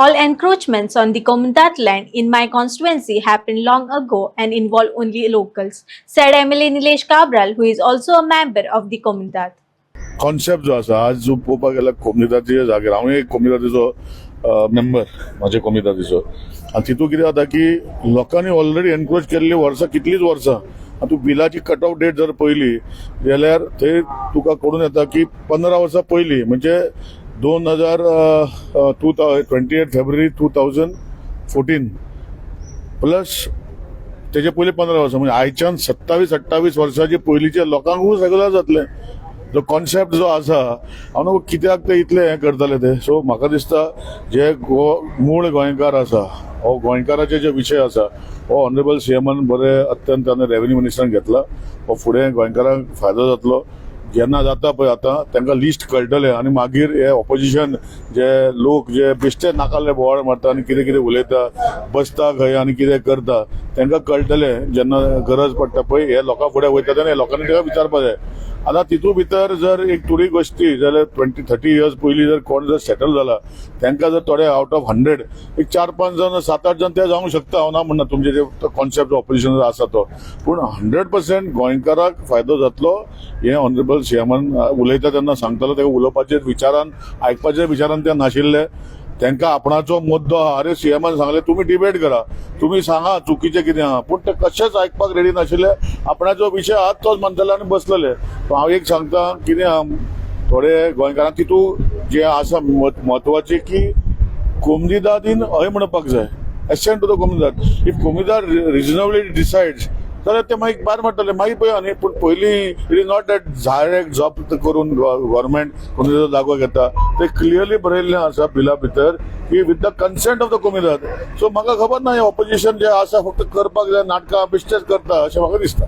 All encroachments on the Comunidad land in my constituency happened long ago and involve only locals, said MLA Nilesh Cabral, who is also a member of the Comunidad. Concept जो आसा आज जो पळोवपाक गेल्यार कोमिदाच्या जाग्यार हांव एक कोमिदाचो member म्हाजे कोमिदाचो आनी तितून कितें जाता की लोकांनी ऑलरेडी एनक्रोच केल्ली वर्सां कितलींच वर्सां आनी तूं बिलाची कट ऑफ डेट जर पळयली जाल्यार थंय तुका कळून येता की 15 वर्सां पयलीं म्हणजे 28 फेब्रुवारी 2014 प्लस तेजे पयलीं 15 वर्सां म्हणजे आयच्यान 27-28 वर्सांचे पयलींच्या लोकांकूय रेगुलर जातलें जो कॉन्सेप्ट जो आसा हांव न्हू कित्याक ते इतले हें करतले ते सो म्हाका दिसता जे मूळ गोंयकार आसा हो गोंयकाराचे जे विशय आसा हो ऑनरेबल सीएमान बरे अत्यंत रेव्हेन्यू मिनिस्टरान घेतला हो फुडें गोंयकारांक फायदो जातलो जेन्ना जाता पळय आतां तांकां लिस्ट कळटलें आनी मागीर हे ऑपोजिशन जे लोक जे बेश्टे नाकाल्ले बोवाळ मारता आनी कितें कितें उलयता बसता खंय आनी कितें करता तांकां कळटलें जेन्ना गरज पडटा पळय हे लोकां फुडें वयता तेन्ना हे लोकांनी ताका विचारपाक जाय आतां तितून भितर जर एक थोडी गोश्टी जाल्यार 20-30 इयर्स पयलीं जर कोण जर सेटल जाला तांकां जर थोडे आउट ऑफ 100 एक 4-5 जण 7-8 जण ते जावंक शकता हांव ना म्हणना तुमचे जे कॉन्सेप्ट ऑपोजिशन आसा तो पूण 100% गोंयकाराक फायदो जातलो हे ऑनरेबल सीएमान उलयता तेन्ना सांगतालो तेका उलोवपाचे विचारान आयकपाचे विचारान ते नाशिल्ले तांकां आपणाचो मुद्दो आहा अरे सीएमान सांगले तुमी डिबेट करा तुमी सांगा चुकीचें कितें आहा पूण ते कशेंच आयकपाक रेडी नाशिल्ले आपणाचो विशय आहा तोच म्हणटले आनी बसलेले हांव एक सांगता कितें आहा थोडे गोंयकारांक तितून जे आसा म्हत्वाचें की कोमुनिदादीन हय म्हणपाक जाय एसेंट टू द कोमुनिदाद इफ कोमुनिदाद रिजनेबली डिसायड्स जाल्यार ते मागीर भायर मारतले मागीर पळया न्ही पूण पयलीं it is not that direct job करून गव्हर्मेंट कोमुनिदाद जागो घेता ते क्लियरली बरयल्लें आसा बिला भितर की with the consent of the कोमुनिदाद सो म्हाका खबर ना हे ऑपोजिशन जे आसा फक्त करपाक जाय नाटकां बेश्टेच करता अशें म्हाका दिसता